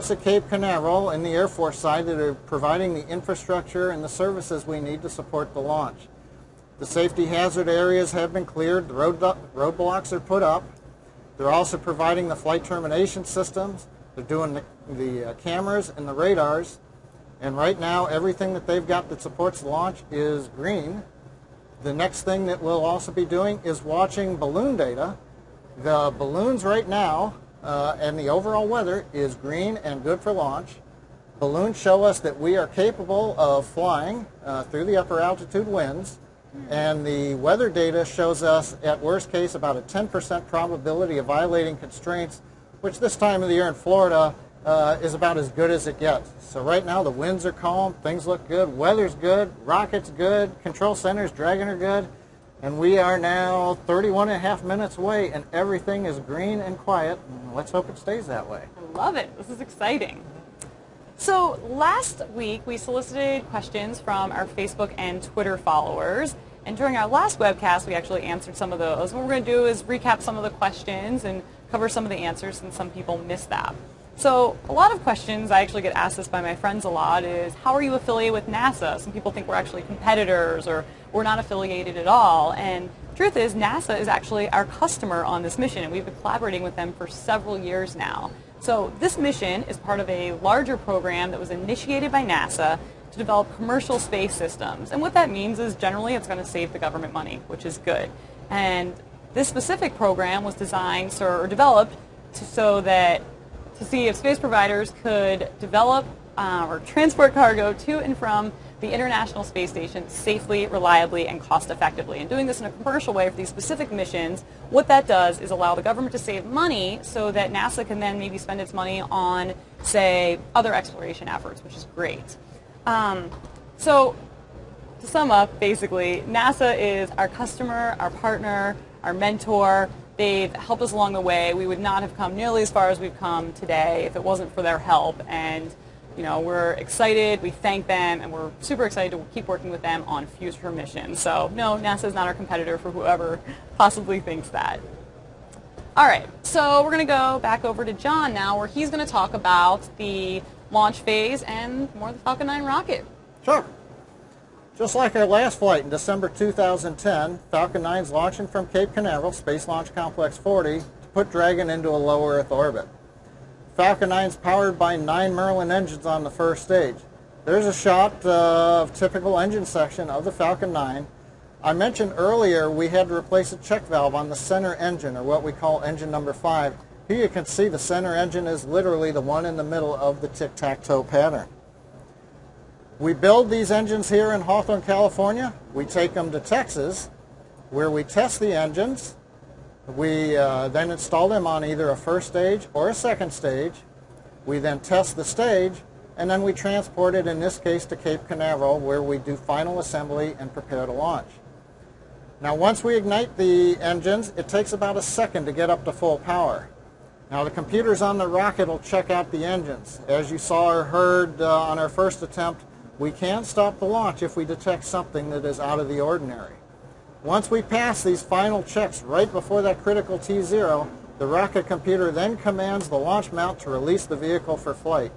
folks at Cape Canaveral and the Air Force side that are providing the infrastructure and the services we need to support the launch. The safety hazard areas have been cleared, the roadblocks are put up. They're also providing the flight termination systems. They're doing the cameras and the radars. And right now, everything that they've got that supports the launch is green. The next thing that we'll also be doing is watching balloon data. The balloons right now and the overall weather is green and good for launch. Balloons show us that we are capable of flying through the upper altitude winds. And the weather data shows us, at worst case, about a 10% probability of violating constraints, which this time of the year in Florida is about as good as it gets. So right now the winds are calm, things look good, weather's good, rocket's good, control centers, Dragon are good, and we are now 31.5 minutes away and everything is green and quiet. Let's hope it stays that way. I love it. This is exciting. So last week we solicited questions from our Facebook and Twitter followers, and during our last webcast we actually answered some of those. What we're going to do is recap some of the questions and cover some of the answers, since some people missed that. So a lot of questions, I actually get asked this by my friends a lot, is how are you affiliated with NASA? Some people think we're actually competitors or we're not affiliated at all. And the truth is NASA is actually our customer on this mission, and we've been collaborating with them for several years now. So this mission is part of a larger program that was initiated by NASA to develop commercial space systems. And what that means is generally it's going to save the government money, which is good. And this specific program was designed or developed to see if space providers could develop or transport cargo to and from the International Space Station safely, reliably, and cost-effectively. And doing this in a commercial way for these specific missions, what that does is allow the government to save money so that NASA can then maybe spend its money on, say, other exploration efforts, which is great. So to sum up, basically, NASA is our customer, our partner, our mentor. They've helped us along the way. We would not have come nearly as far as we've come today if it wasn't for their help. And you know, we're excited, we thank them, and we're super excited to keep working with them on future missions. So no, NASA is not our competitor, for whoever possibly thinks that. All right, so we're going to go back over to John now, where he's going to talk about the launch phase and more of the Falcon 9 rocket. Sure. Just like our last flight in December 2010, Falcon 9 is launching from Cape Canaveral, Space Launch Complex 40, to put Dragon into a low Earth orbit. Falcon 9 is powered by 9 Merlin engines on the first stage. There's a shot of typical engine section of the Falcon 9. I mentioned earlier we had to replace a check valve on the center engine, or what we call engine number 5. Here you can see the center engine is literally the one in the middle of the tic-tac-toe pattern. We build these engines here in Hawthorne, California. We take them to Texas, where we test the engines. We then install them on either a first stage or a second stage. We then test the stage, and then we transport it, in this case, to Cape Canaveral, where we do final assembly and prepare to launch. Now, once we ignite the engines, it takes about a second to get up to full power. Now, the computers on the rocket will check out the engines. As you saw or heard on our first attempt, we can stop the launch if we detect something that is out of the ordinary. Once we pass these final checks right before that critical T0, the rocket computer then commands the launch mount to release the vehicle for flight.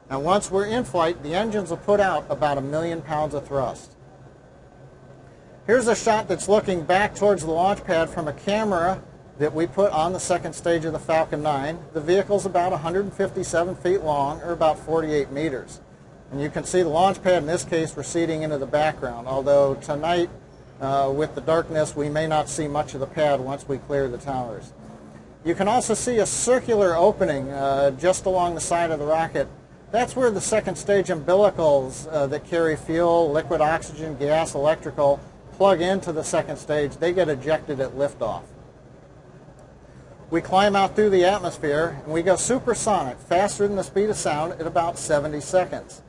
And once we're in flight, the engines will put out about 1 million pounds of thrust. Here's a shot that's looking back towards the launch pad from a camera that we put on the second stage of the Falcon 9. The vehicle's about 157 feet long, or about 48 meters. And you can see the launch pad, in this case, receding into the background, although tonight, with the darkness, we may not see much of the pad once we clear the towers. You can also see a circular opening just along the side of the rocket. That's where the second stage umbilicals that carry fuel, liquid oxygen, gas, electrical, plug into the second stage. They get ejected at liftoff. We climb out through the atmosphere, and we go supersonic, faster than the speed of sound, at about 70 seconds.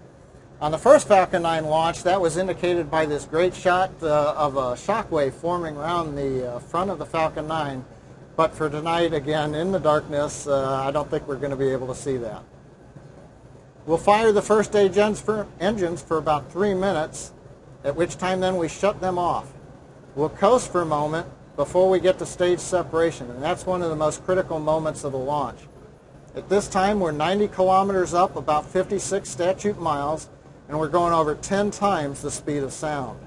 On the first Falcon 9 launch, that was indicated by this great shot of a shockwave forming around the front of the Falcon 9. But for tonight, again, in the darkness, I don't think we're going to be able to see that. We'll fire the first stage engines for about 3 minutes, at which time then we shut them off. We'll coast for a moment before we get to stage separation, and that's one of the most critical moments of the launch. At this time, we're 90 kilometers up, about 56 statute miles, and we're going over 10 times the speed of sound.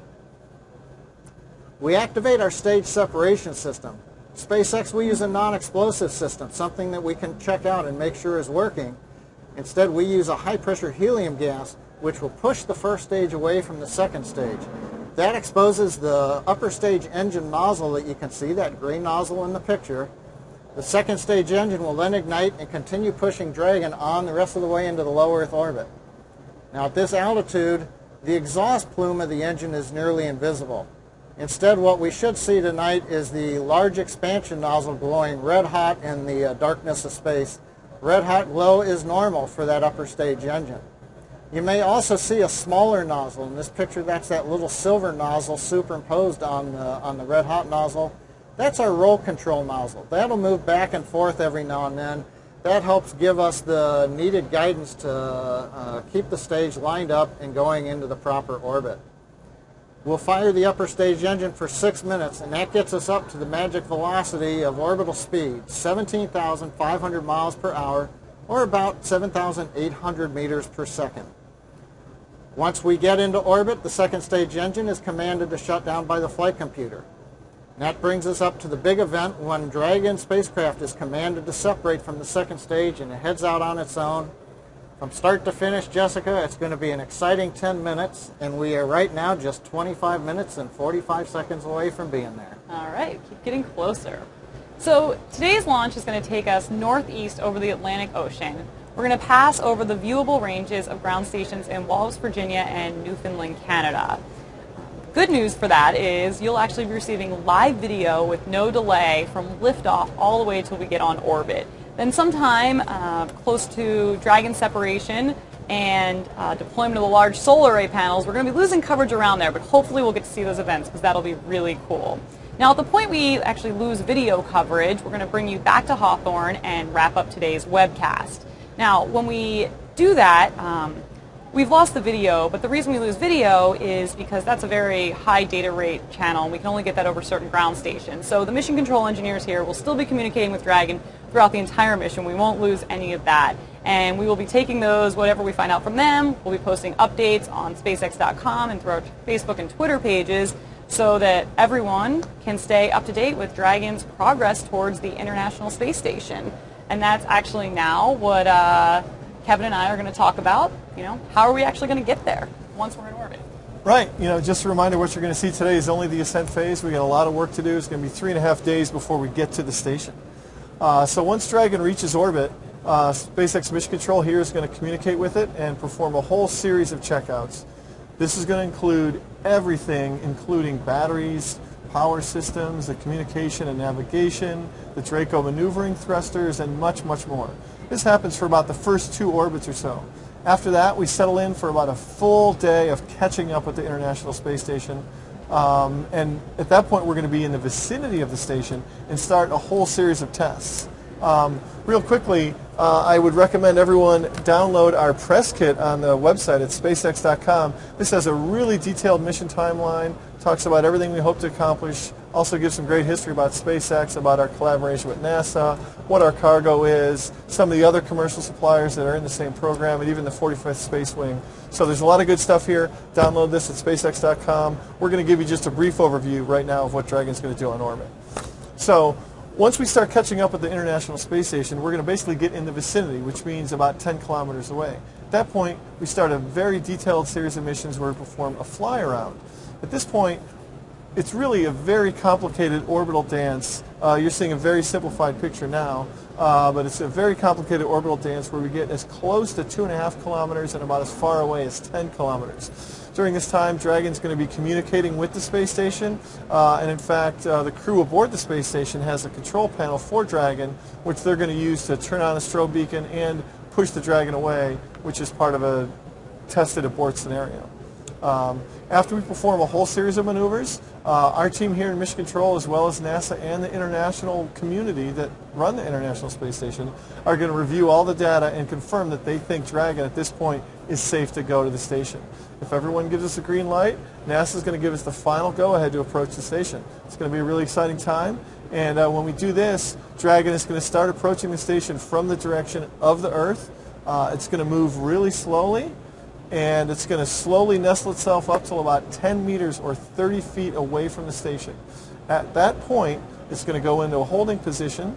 We activate our stage separation system. SpaceX, we use a non-explosive system, something that we can check out and make sure is working. Instead, we use a high-pressure helium gas, which will push the first stage away from the second stage. That exposes the upper stage engine nozzle that you can see, that green nozzle in the picture. The second stage engine will then ignite and continue pushing Dragon on the rest of the way into the low Earth orbit. Now at this altitude, the exhaust plume of the engine is nearly invisible. Instead, what we should see tonight is the large expansion nozzle glowing red hot in the darkness of space. Red hot glow is normal for that upper stage engine. You may also see a smaller nozzle. In this picture, that's that little silver nozzle superimposed on the red hot nozzle. That's our roll control nozzle. That'll move back and forth every now and then. That helps give us the needed guidance to keep the stage lined up and going into the proper orbit. We'll fire the upper stage engine for 6 minutes, and that gets us up to the magic velocity of orbital speed, 17,500 miles per hour, or about 7,800 meters per second. Once we get into orbit, the second stage engine is commanded to shut down by the flight computer. And that brings us up to the big event when Dragon spacecraft is commanded to separate from the second stage and it heads out on its own. From start to finish, Jessica, it's going to be an exciting 10 minutes, and we are right now just 25 minutes and 45 seconds away from being there. All right, keep getting closer. So today's launch is going to take us northeast over the Atlantic Ocean. We're going to pass over the viewable ranges of ground stations in Wallops, Virginia and Newfoundland, Canada. Good news for that is you'll actually be receiving live video with no delay from liftoff all the way till we get on orbit. Then sometime close to Dragon separation and deployment of the large solar array panels, we're going to be losing coverage around there, but hopefully we'll get to see those events because that'll be really cool. Now at the point we actually lose video coverage, we're going to bring you back to Hawthorne and wrap up today's webcast. Now when we do that, we've lost the video, but the reason we lose video is because that's a very high data rate channel, and we can only get that over certain ground stations. So the mission control engineers here will still be communicating with Dragon throughout the entire mission. We won't lose any of that. And we will be taking those, whatever we find out from them. We'll be posting updates on SpaceX.com and through our Facebook and Twitter pages so that everyone can stay up to date with Dragon's progress towards the International Space Station. And that's actually now what Kevin and I are going to talk about. You know, how are we actually going to get there once we're in orbit? Right. You know, just a reminder, what you're going to see today is only the ascent phase. We got a lot of work to do. It's going to be 3.5 days before we get to the station. So once Dragon reaches orbit, SpaceX Mission Control here is going to communicate with it and perform a whole series of checkouts. This is going to include everything, including batteries, power systems, the communication and navigation, the Draco maneuvering thrusters, and much, much more. This happens for about the first 2 orbits or so. After that, we settle in for about a full day of catching up with the International Space Station. And at that point, we're going to be in the vicinity of the station and start a whole series of tests. Real quickly, I would recommend everyone download our press kit on the website at SpaceX.com. This has a really detailed mission timeline, talks about everything we hope to accomplish, also gives some great history about SpaceX, about our collaboration with NASA, what our cargo is, some of the other commercial suppliers that are in the same program, and even the 45th Space Wing. So there's a lot of good stuff here. Download this at SpaceX.com. We're going to give you just a brief overview right now of what Dragon's going to do on orbit. So once we start catching up with the International Space Station, we're going to basically get in the vicinity, which means about 10 kilometers away. At that point, we start a very detailed series of missions where we perform a fly-around. At this point, it's really a very complicated orbital dance. You're seeing a very simplified picture now, but it's a very complicated orbital dance where we get as close to 2.5 kilometers and about as far away as 10 kilometers. During this time, Dragon's going to be communicating with the space station, and in fact, the crew aboard the space station has a control panel for Dragon, which they're going to use to turn on a strobe beacon and push the Dragon away, which is part of a tested abort scenario. After we perform a whole series of maneuvers, our team here in Mission Control, as well as NASA and the international community that run the International Space Station, are going to review all the data and confirm that they think Dragon at this point is safe to go to the station. If everyone gives us a green light, NASA is going to give us the final go-ahead to approach the station. It's going to be a really exciting time, And when we do this, Dragon is going to start approaching the station from the direction of the Earth. It's going to move really slowly, and it's going to slowly nestle itself up till about 10 meters or 30 feet away from the station. At that point, it's going to go into a holding position,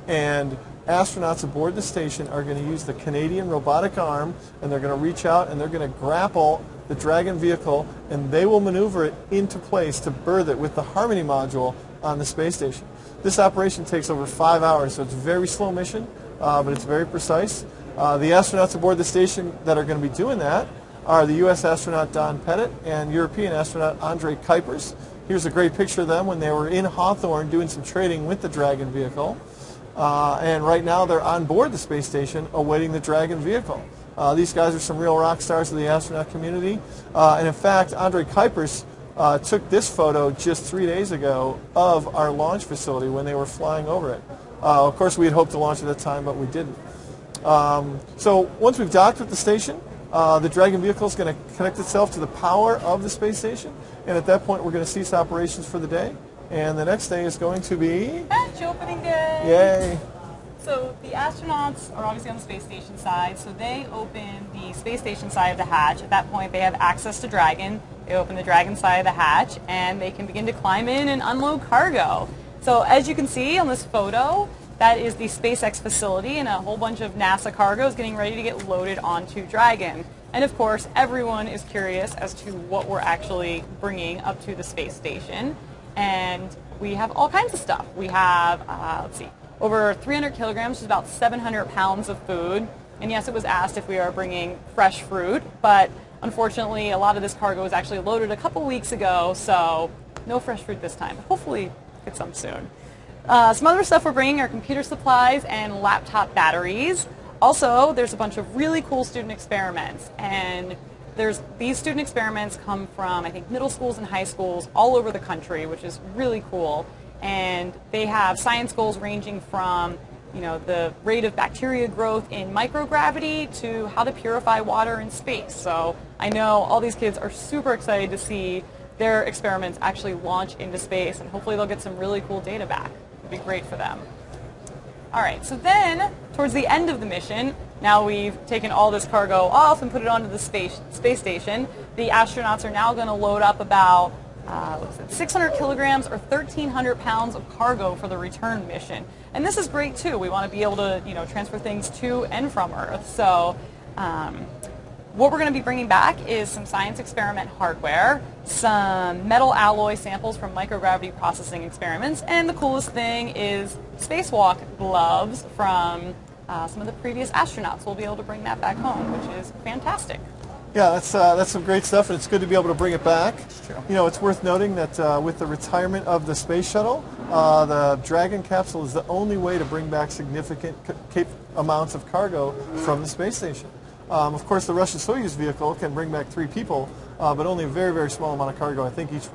and astronauts aboard the station are going to use the Canadian robotic arm, and they're going to reach out and they're going to grapple the Dragon vehicle, and they will maneuver it into place to berth it with the Harmony module on the space station. This operation takes over 5 hours, so it's a very slow mission, but it's very precise. The astronauts aboard the station that are going to be doing that are the U.S. astronaut Don Pettit and European astronaut Andrei Kuipers. Here's a great picture of them when they were in Hawthorne doing some training with the Dragon vehicle. And right now they're on board the space station awaiting the Dragon vehicle. These guys are some real rock stars of the astronaut community. And in fact, Andrei Kuipers took this photo just 3 days ago of our launch facility when they were flying over it. Of course, we had hoped to launch at that time, but we didn't. So once we've docked with the station, the Dragon vehicle is going to connect itself to the power of the space station, and at that point we're going to cease operations for the day, and the next day is going to be Hatch opening day! Yay! So the astronauts are obviously on the space station side, so they open the space station side of the hatch. At that point they have access to Dragon. They open the Dragon side of the hatch, and they can begin to climb in and unload cargo. So as you can see on this photo, that is the SpaceX facility, and a whole bunch of NASA cargo is getting ready to get loaded onto Dragon. And of course, everyone is curious as to what we're actually bringing up to the space station. And we have all kinds of stuff. We have, let's see, over 300 kilograms, which is about 700 pounds of food. And yes, it was asked if we are bringing fresh fruit, but unfortunately, a lot of this cargo was actually loaded a couple weeks ago, so no fresh fruit this time. Hopefully, get some soon. Some other stuff we're bringing are computer supplies and laptop batteries. Also, there's a bunch of really cool student experiments, and these student experiments come from, I think, middle schools and high schools all over the country, which is really cool. And they have science goals ranging from, the rate of bacteria growth in microgravity to how to purify water in space. So I know all these kids are super excited to see their experiments actually launch into space, and hopefully they'll get some really cool data back. It'd be great for them. All right, so then towards the end of the mission, now we've taken all this cargo off and put it onto the space station. The astronauts are now going to load up about 600 kilograms or 1,300 pounds of cargo for the return mission. And this is great too. We want to be able to transfer things to and from Earth. So what we're going to be bringing back is some science experiment hardware, some metal alloy samples from microgravity processing experiments, and the coolest thing is spacewalk gloves from some of the previous astronauts. We'll be able to bring that back home, which is fantastic. Yeah, that's some great stuff, and it's good to be able to bring it back. It's worth noting that with the retirement of the space shuttle, the Dragon capsule is the only way to bring back significant amounts of cargo from the space station. Of course, the Russian Soyuz vehicle can bring back 3 people, but only a very, very small amount of cargo. I think each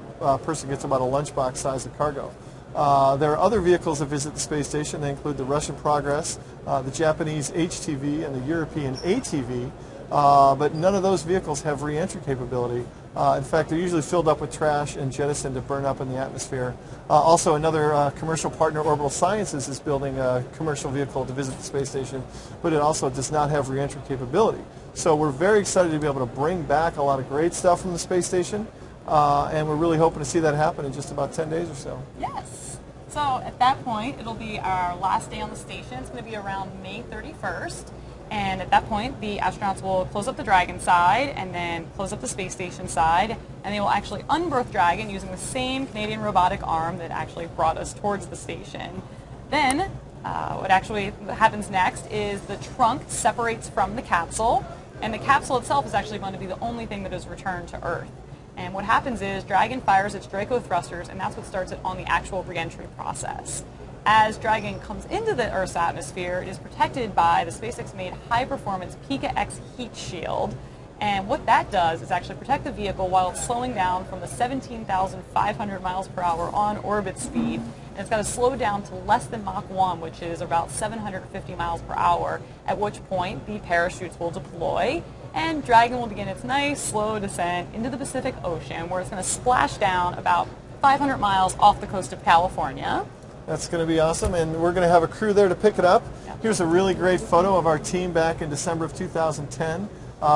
person gets about a lunchbox size of cargo. There are other vehicles that visit the space station. They include the Russian Progress, the Japanese HTV, and the European ATV. But none of those vehicles have re-entry capability. In fact, they're usually filled up with trash and jettisoned to burn up in the atmosphere. Also, another commercial partner, Orbital Sciences, is building a commercial vehicle to visit the space station, but it also does not have re-entry capability. So we're very excited to be able to bring back a lot of great stuff from the space station, and we're really hoping to see that happen in just about 10 days or so. Yes. So at that point, it'll be our last day on the station. It's going to be around May 31st. And at that point, the astronauts will close up the Dragon side and then close up the space station side, and they will actually unberth Dragon using the same Canadian robotic arm that actually brought us towards the station. Then, what actually happens next is the trunk separates from the capsule, and the capsule itself is actually going to be the only thing that is returned to Earth. And what happens is Dragon fires its Draco thrusters, and that's what starts it on the actual reentry process. As Dragon comes into the Earth's atmosphere, it is protected by the SpaceX-made high-performance Pika-X heat shield. And what that does is actually protect the vehicle while it's slowing down from the 17,500 miles per hour on orbit speed. And it's got to slow down to less than Mach 1, which is about 750 miles per hour, at which point the parachutes will deploy. And Dragon will begin its nice, slow descent into the Pacific Ocean, where it's going to splash down about 500 miles off the coast of California. That's going to be awesome, and we're going to have a crew there to pick it up. Yeah. Here's a really great photo of our team back in December of 2010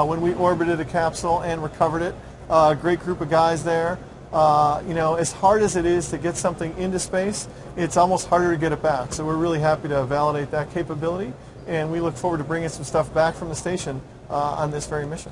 when we orbited a capsule and recovered it. Great group of guys there. You know, as hard as it is to get something into space, it's almost harder to get it back. So we're really happy to validate that capability, and we look forward to bringing some stuff back from the station on this very mission.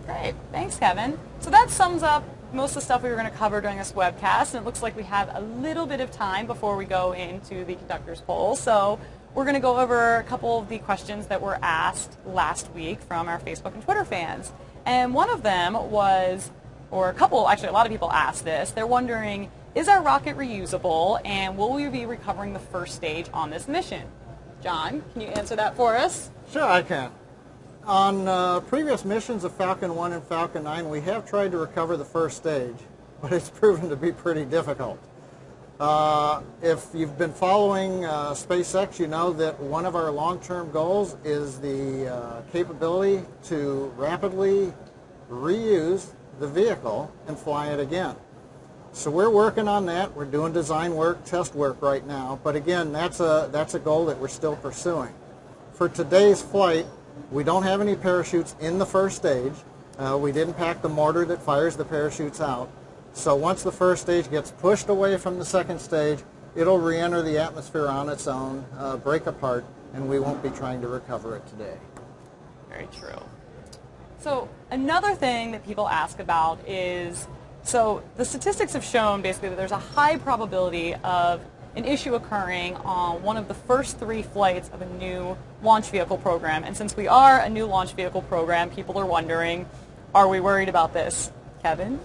Great. Thanks, Kevin. So that sums up most of the stuff we were going to cover during this webcast, and it looks like we have a little bit of time before we go into the conductor's poll. So we're going to go over a couple of the questions that were asked last week from our Facebook and Twitter fans. And one of them was, or a couple, actually a lot of people asked this, they're wondering, is our rocket reusable, and will we be recovering the first stage on this mission? John, can you answer that for us? Sure, I can. On previous missions of Falcon 1 and Falcon 9, we have tried to recover the first stage, but it's proven to be pretty difficult. If you've been following SpaceX, you know that one of our long-term goals is the capability to rapidly reuse the vehicle and fly it again. So we're working on that. We're doing design work, test work right now, but again, that's a goal that we're still pursuing. For today's flight, we don't have any parachutes in the first stage. We didn't pack the mortar that fires the parachutes out. So once the first stage gets pushed away from the second stage, it'll re-enter the atmosphere on its own, break apart, and we won't be trying to recover it today. Very true. So another thing that people ask about is, so the statistics have shown basically that there's a high probability of an issue occurring on one of the first 3 flights of a new launch vehicle program. And since we are a new launch vehicle program, people are wondering, are we worried about this? Kevin,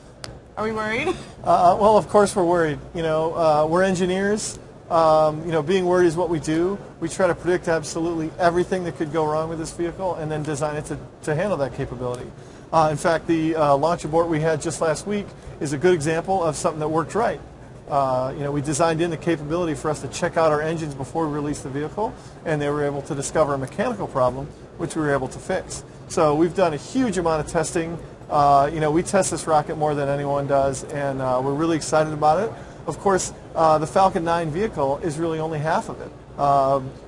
are we worried? Well, of course we're worried. You know, we're engineers. You know, being worried is what we do. We try to predict absolutely everything that could go wrong with this vehicle and then design it to handle that capability. In fact, the launch abort we had just last week is a good example of something that worked right. You know, we designed in the capability for us to check out our engines before we released the vehicle, and they were able to discover a mechanical problem, which we were able to fix. So we've done a huge amount of testing. You know, we test this rocket more than anyone does, and we're really excited about it. Of course, the Falcon 9 vehicle is really only half of it.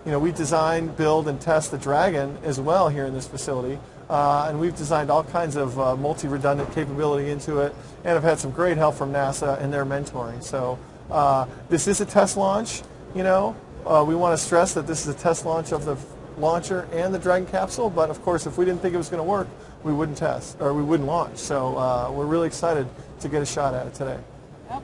You know, we design, build, and test the Dragon as well here in this facility. And we've designed all kinds of multi-redundant capability into it, and have had some great help from NASA and their mentoring. So this is a test launch. You know, we want to stress that this is a test launch of the launcher and the Dragon capsule. But of course, if we didn't think it was going to work, we wouldn't test, or we wouldn't launch. So we're really excited to get a shot at it today. Yep.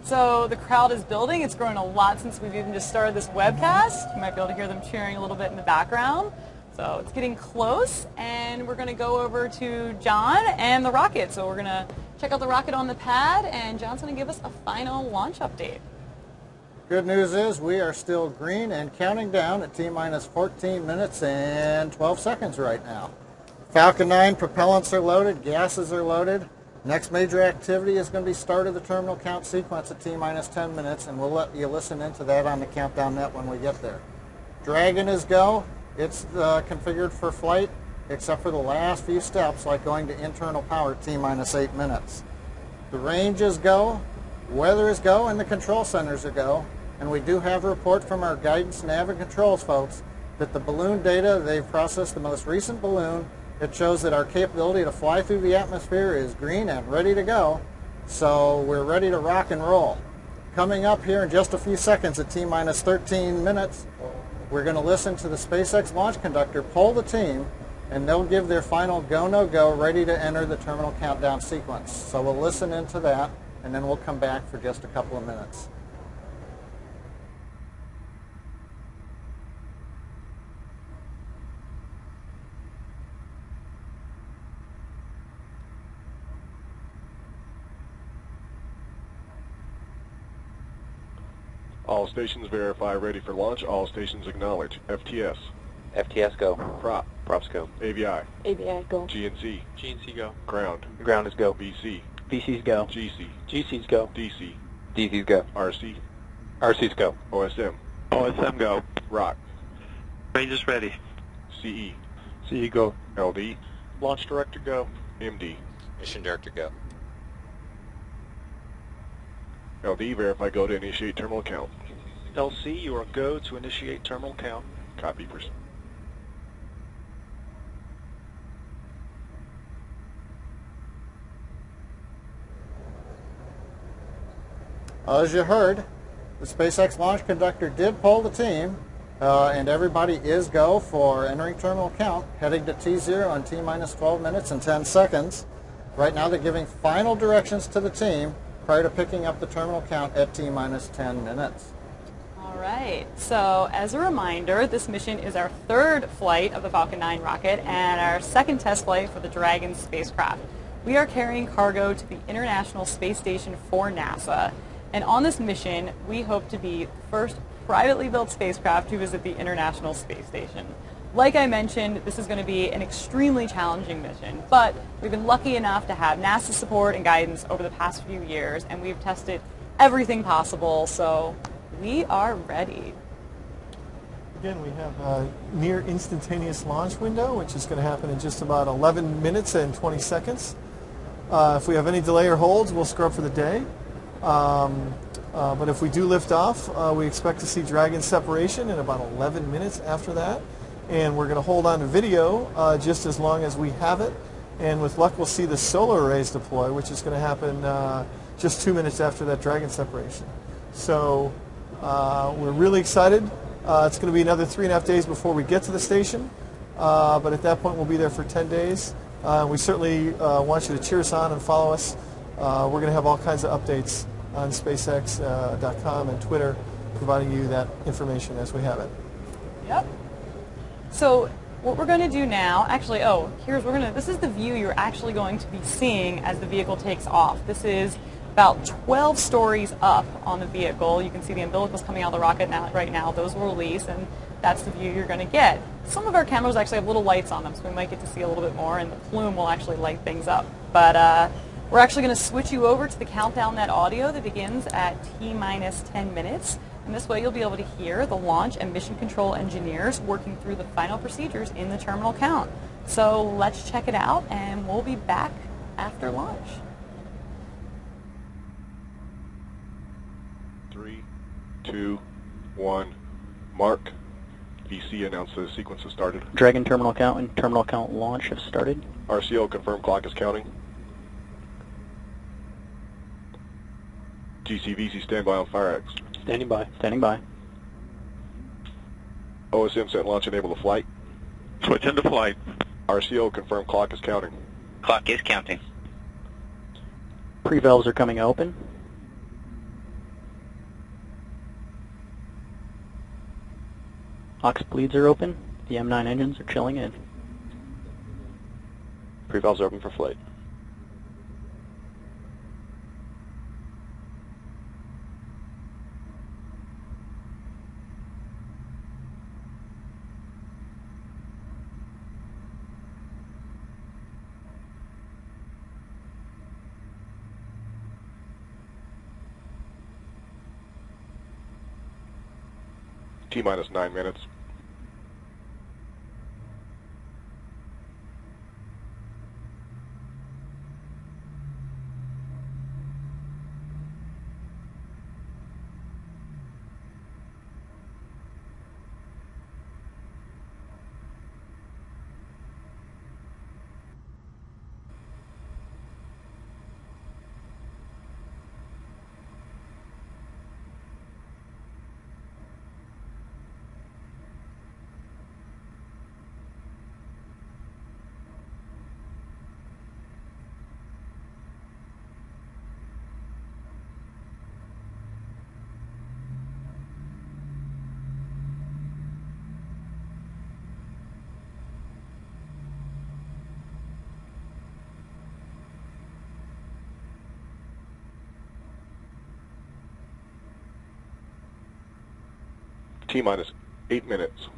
So the crowd is building. It's grown a lot since we've even just started this webcast. You might be able to hear them cheering a little bit in the background. So it's getting close, and we're going to go over to John and the rocket. So we're going to check out the rocket on the pad, and John's going to give us a final launch update. Good news is we are still green and counting down at T-minus 14 minutes and 12 seconds right now. Falcon 9 propellants are loaded, gases are loaded. Next major activity is going to be start of the terminal count sequence at T-minus 10 minutes, and we'll let you listen into that on the countdown net when we get there. Dragon is go. It's configured for flight, except for the last few steps, like going to internal power at T-minus 8 minutes. The range is go, weather is go, and the control centers are go. And we do have a report from our guidance, nav, and controls folks that the balloon data, they've processed the most recent balloon. It shows that our capability to fly through the atmosphere is green and ready to go. So we're ready to rock and roll. Coming up here in just a few seconds at T-minus 13 minutes, we're going to listen to the SpaceX launch conductor poll the team, and they'll give their final go, no go, ready to enter the terminal countdown sequence. So we'll listen into that, and then we'll come back for just a couple of minutes. All stations verify ready for launch. All stations acknowledge. FTS. FTS go. Prop. Props go. AVI. AVI go. GNC. GNC go. Ground. Ground is go. VC. VC's go. GC. GC's go. DC. DC's go. RC. RC's go. OSM. OSM go. ROC. Rangers ready. CE. CE go. LD. Launch director go. MD. Mission director go. LD verify go to initiate terminal count. LC, you are go to initiate terminal count. Copy. Proceed. As you heard, the SpaceX launch conductor did poll the team, and everybody is go for entering terminal count, heading to T0 in T-minus 12 minutes and 10 seconds. Right now they're giving final directions to the team prior to picking up the terminal count at T-minus 10 minutes. All right, so as a reminder, this mission is our third flight of the Falcon 9 rocket and our second test flight for the Dragon spacecraft. We are carrying cargo to the International Space Station for NASA. And on this mission, we hope to be the first privately built spacecraft to visit the International Space Station. Like I mentioned, this is going to be an extremely challenging mission, but we've been lucky enough to have NASA support and guidance over the past few years, and we've tested everything possible, so we are ready. Again, we have a near instantaneous launch window, which is going to happen in just about 11 minutes and 20 seconds. If we have any delay or holds, we'll scrub for the day. But if we do lift off, we expect to see Dragon separation in about 11 minutes after that. And we're going to hold on to video just as long as we have it. And with luck, we'll see the solar arrays deploy, which is going to happen just 2 minutes after that Dragon separation. So we're really excited. It's going to be another 3.5 days before we get to the station. But at that point, we'll be there for 10 days. We certainly want you to cheer us on and follow us. We're going to have all kinds of updates on SpaceX.com and Twitter, providing you that information as we have it. Yep. So what we're going to do now, actually, this is the view you're actually going to be seeing as the vehicle takes off. This is about 12 stories up on the vehicle. You can see the umbilicals coming out of the rocket right now. Those will release, and that's the view you're going to get. Some of our cameras actually have little lights on them, so we might get to see a little bit more, and the plume will actually light things up. But we're actually going to switch you over to the countdown net audio that begins at T-minus 10 minutes. And this way you'll be able to hear the launch and mission control engineers working through the final procedures in the terminal count. So let's check it out, and we'll be back after launch. 3, 2, 1, mark. VC announced the sequence has started. Dragon terminal count and terminal count launch have started. RCO confirmed clock is counting. GCVC standby on FireX. Standing by. Standing by. OSM set launch enable the flight. Switch into flight. RCO confirmed clock is counting. Clock is counting. Pre-valves are coming open. Aux bleeds are open. The M9 engines are chilling in. Pre-valves open for flight. T-minus 9 minutes. T-minus 8 minutes.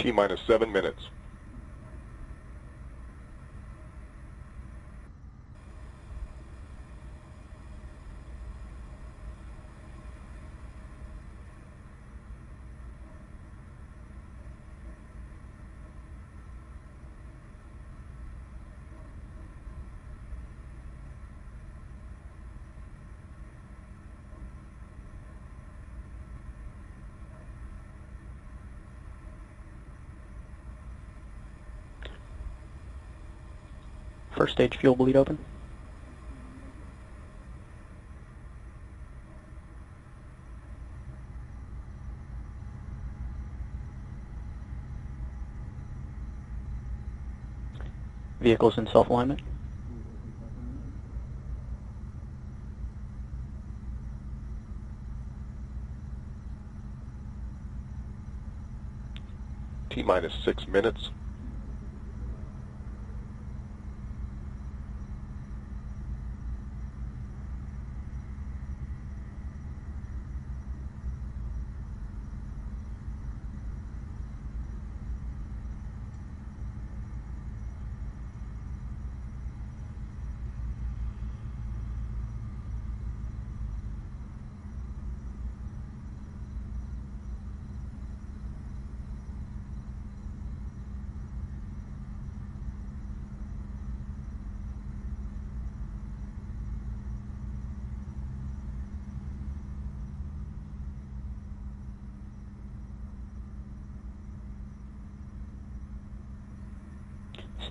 T-minus 7 minutes. First stage fuel bleed open. Vehicles in self-alignment. T-minus 6 minutes.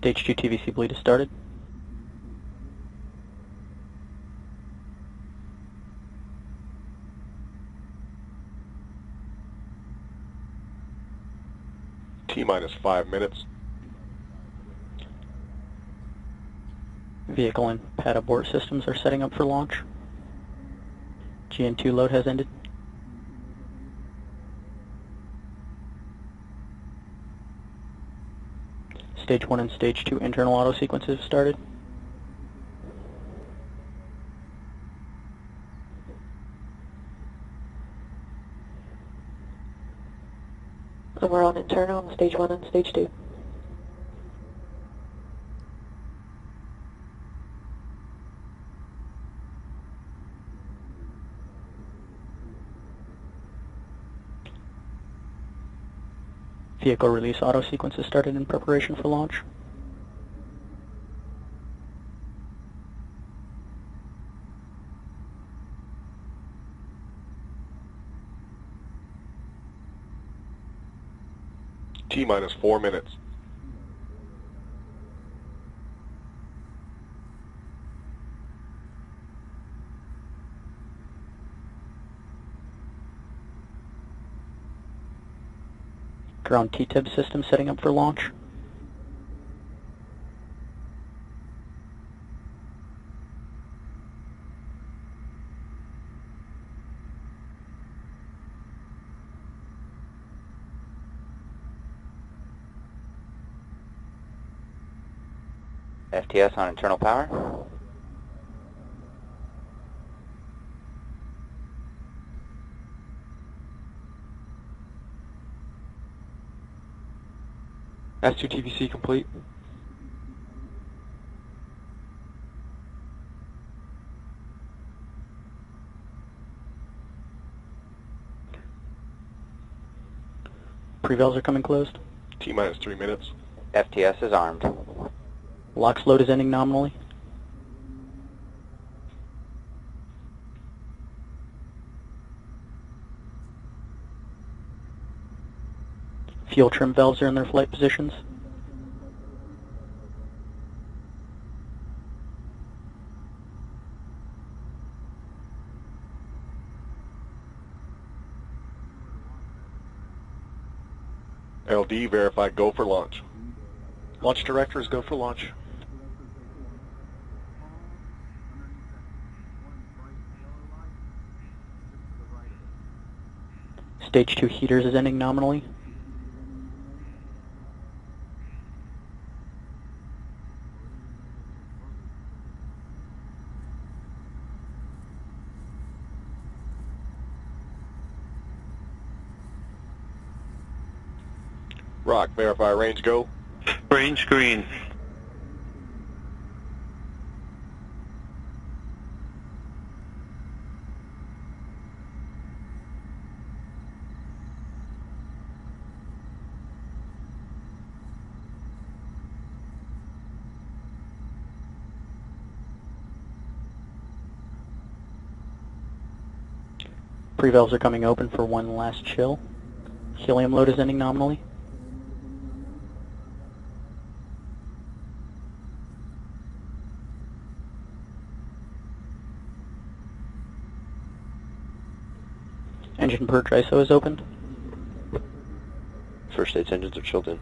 Stage 2 TVC bleed has started. T-minus 5 minutes. Vehicle and pad abort systems are setting up for launch. GN2 load has ended. Stage 1 and Stage 2 internal auto sequences have started. And we're on internal on Stage 1 and Stage 2. Vehicle release auto sequences started in preparation for launch. T-minus 4 minutes. Ground T-TIB system setting up for launch. FTS on internal power. S2 TVC complete. Prevals are coming closed. T-minus 3 minutes. FTS is armed. LOX load is ending nominally. Fuel trim valves are in their flight positions. LD, verify go for launch. Launch directors go for launch. Stage 2 heaters is ending nominally. Rock, verify range go. Range green. Pre-valves are coming open for one last chill. Helium load is ending nominally. Engine purge ISO is opened. First stage engines are chilled in.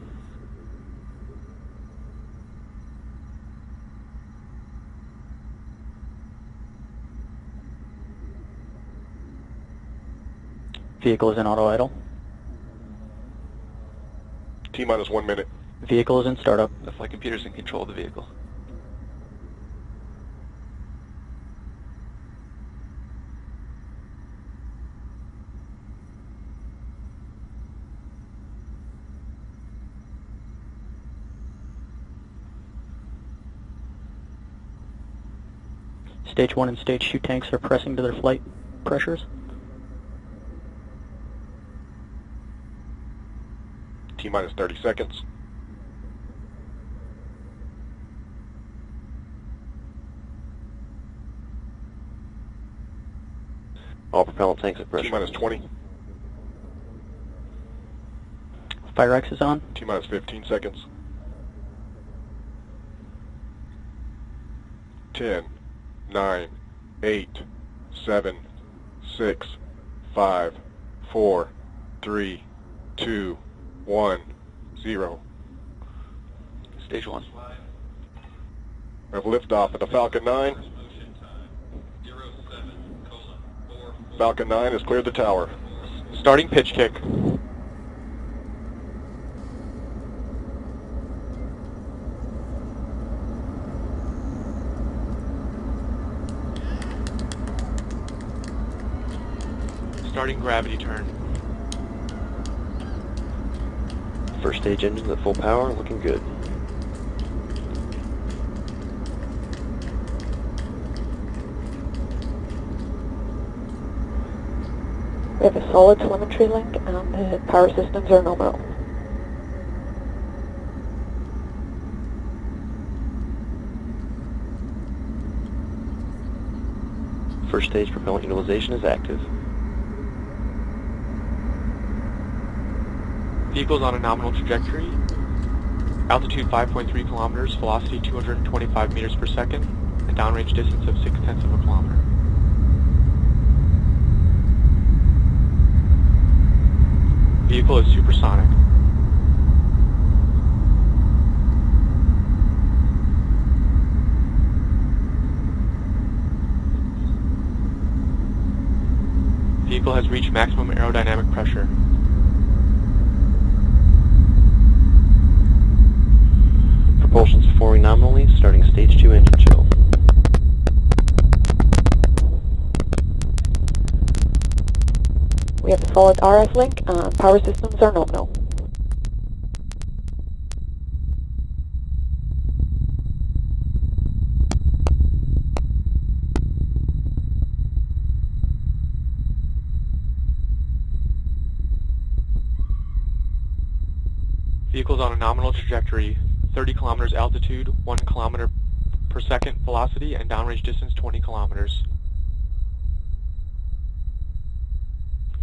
Vehicle is in auto idle. T-minus 1 minute. Vehicle is in startup. The flight computer's in control of the vehicle. Stage 1 and Stage 2 tanks are pressing to their flight pressures. T-minus 30 seconds. All propellant tanks at pressure. T-minus 20. Fire X is on. T-minus 15 seconds. 10, 9, 8, 7, 6, 5, 4, 3, 2, 1, 0. Stage 1. We have liftoff at the Falcon 9. Falcon 9 has cleared the tower. Starting pitch kick. Starting gravity turn. First stage engines at full power, looking good. We have a solid telemetry link and the power systems are nominal. First stage propellant utilization is active. Vehicle's on a nominal trajectory. Altitude 5.3 kilometers, velocity 225 meters per second, and downrange distance of 0.6 of a kilometer. Vehicle is supersonic. Vehicle has reached maximum aerodynamic pressure. Propulsion's performing nominally, starting stage 2 engine chill. We have a solid RF link and power systems are nominal. Vehicle's on a nominal trajectory, 30 kilometers altitude, 1 kilometer per second velocity, and downrange distance 20 kilometers.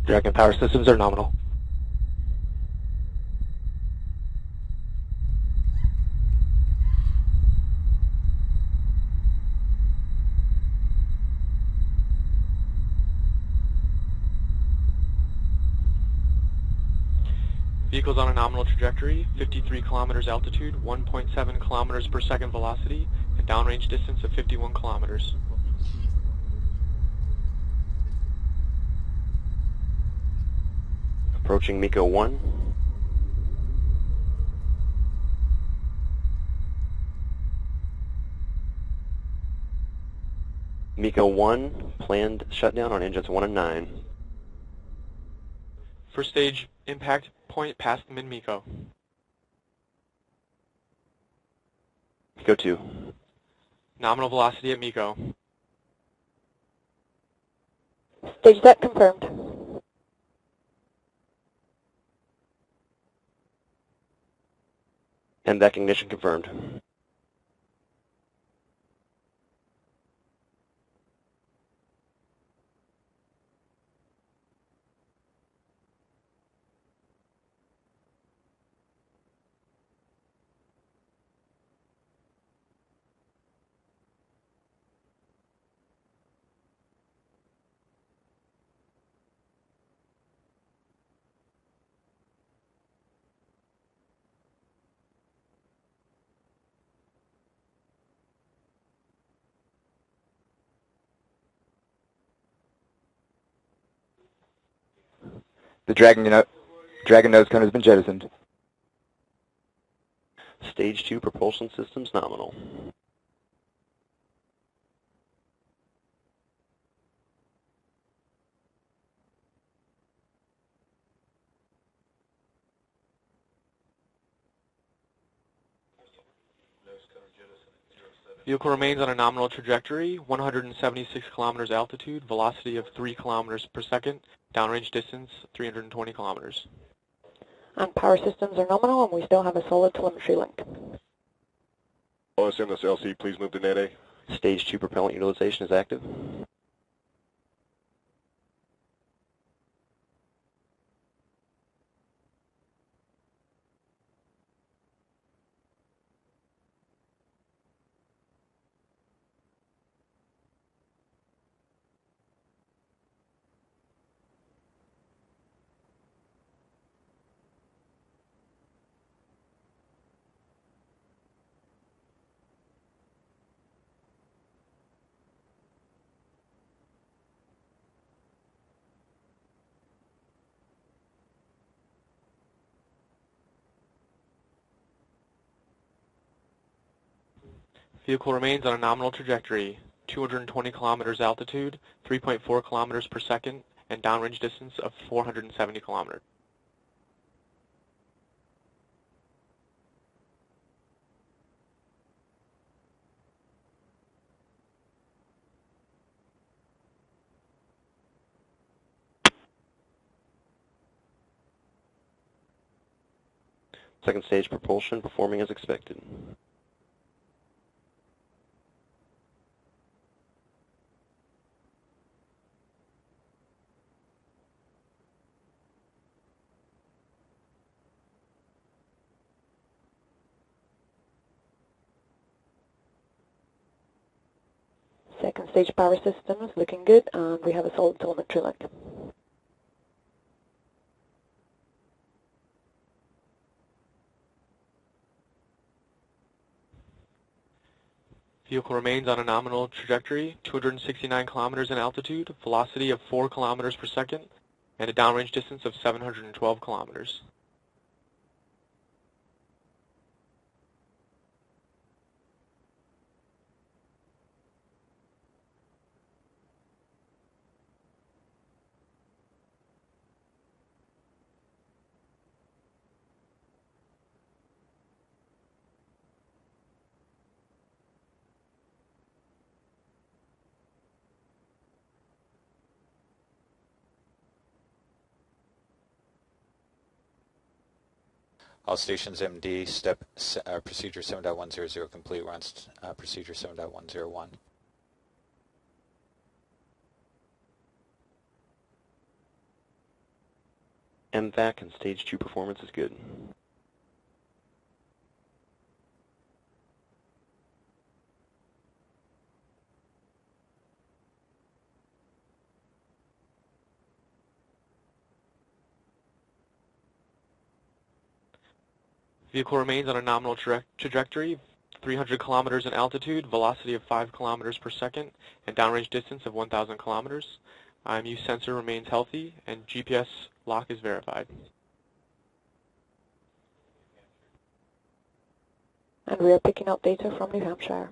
Drag and power systems are nominal. Vehicle's on a nominal trajectory, 53 kilometers altitude, 1.7 kilometers per second velocity, and downrange distance of 51 kilometers. Approaching MECO 1. MECO 1, planned shutdown on engines 1 and 9. First stage impact point past mid-MECO. Go 2. Nominal velocity at MECO. Stage set confirmed. And back ignition confirmed. The Dragon nose cone has been jettisoned. Stage 2 propulsion systems nominal. Vehicle remains on a nominal trajectory, 176 kilometers altitude, velocity of 3 kilometers per second, downrange distance 320 kilometers. And power systems are nominal, and we still have a solid telemetry link. OSM, this LC, please move to net A. Stage 2 propellant utilization is active. Vehicle remains on a nominal trajectory, 220 kilometers altitude, 3.4 kilometers per second, and downrange distance of 470 kilometers. Second stage propulsion performing as expected. Second stage power systems looking good, and we have a solid telemetry link. Vehicle remains on a nominal trajectory, 269 kilometers in altitude, velocity of 4 kilometers per second, and a downrange distance of 712 kilometers. All stations MD, procedure 7.100 complete. We're on procedure 7.101. MVAC and stage 2 performance is good. Vehicle remains on a nominal trajectory, 300 kilometers in altitude, velocity of 5 kilometers per second, and downrange distance of 1,000 kilometers. IMU sensor remains healthy, and GPS lock is verified. And we are picking up data from New Hampshire.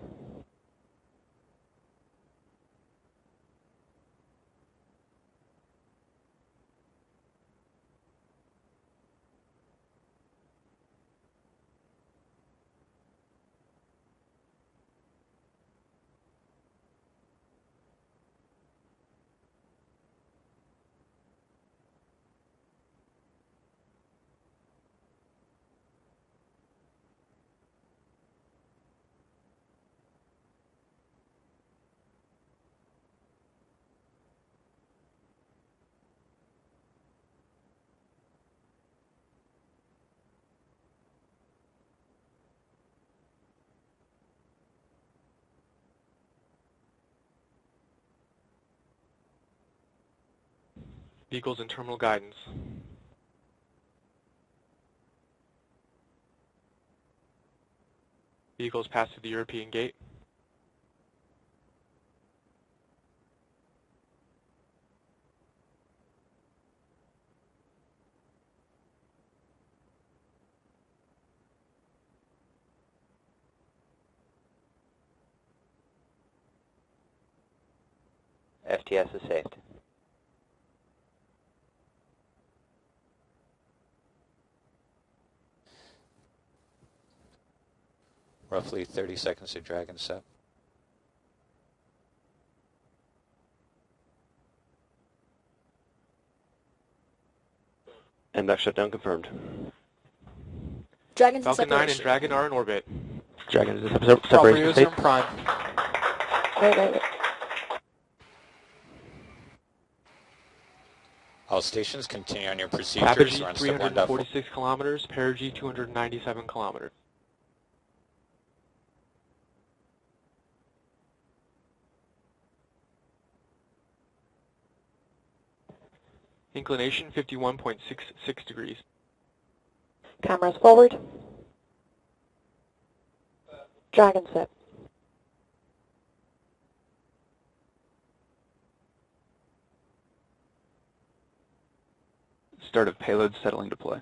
Vehicles in terminal guidance. Vehicles pass through the European gate. FTS is saved. Roughly 30 seconds to Dragon set. NBAC shutdown confirmed. Dragon's Falcon in 9 and separation. Dragon are in orbit. Dragon is in separation state. prime. Right. All stations continue on your procedures. Apogee Run step 1.4. 346 kilometers, perigee 297 kilometers. Inclination 51.66 degrees. Cameras forward. Dragon set. Start of payload settling deploy.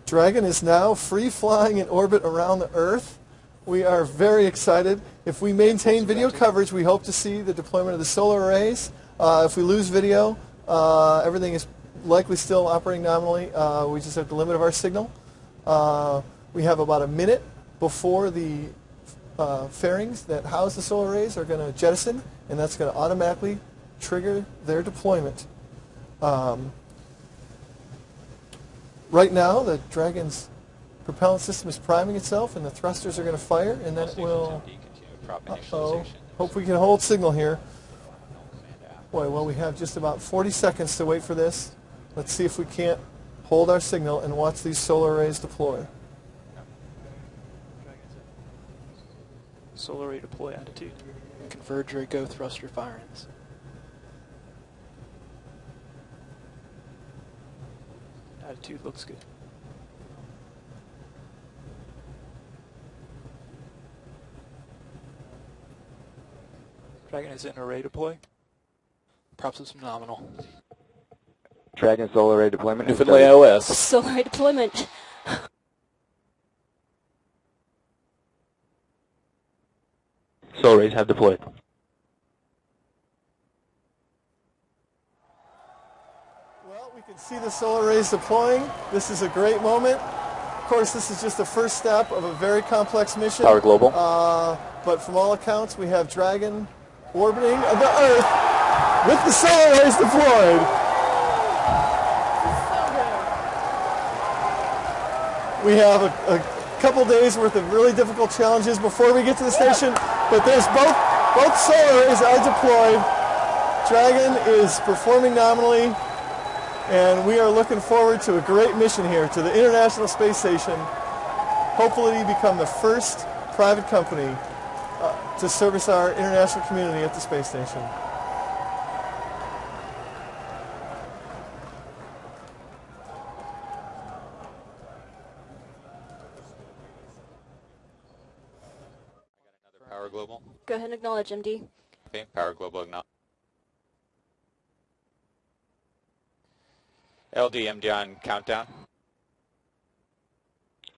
Dragon is now free flying in orbit around the Earth. We are very excited. If we maintain video coverage, we hope to see the deployment of the solar arrays. If we lose video, everything is likely still operating nominally. We just have the limit of our signal. We have about a minute before the fairings that house the solar arrays are going to jettison, and that's going to automatically trigger their deployment. Right now, the Dragon's propellant system is priming itself, and the thrusters are going to fire, and then it will... Hope we can hold signal here. Boy, well, we have just about 40 seconds to wait for this. Let's see if we can't hold our signal and watch these solar arrays deploy. Solar array deploy attitude. Converge or go thruster firings. Attitude looks good. Dragon is in array deploy. Props system nominal. Dragon solar array deployment. Newfoundland OS. Solar array deployment. Solar arrays have deployed. Well, we can see the solar arrays deploying. This is a great moment. Of course, this is just the first step of a very complex mission. Power global. But from all accounts, we have Dragon orbiting the Earth with the solar arrays deployed. We have a couple days worth of really difficult challenges before we get to the station, but there's both solar arrays are deployed. Dragon is performing nominally, and we are looking forward to a great mission here to the International Space Station. Hopefully become the first private company to service our international community at the space station. Power global. Go ahead and acknowledge, MD. Okay, power global acknowledge. LD, MD on countdown.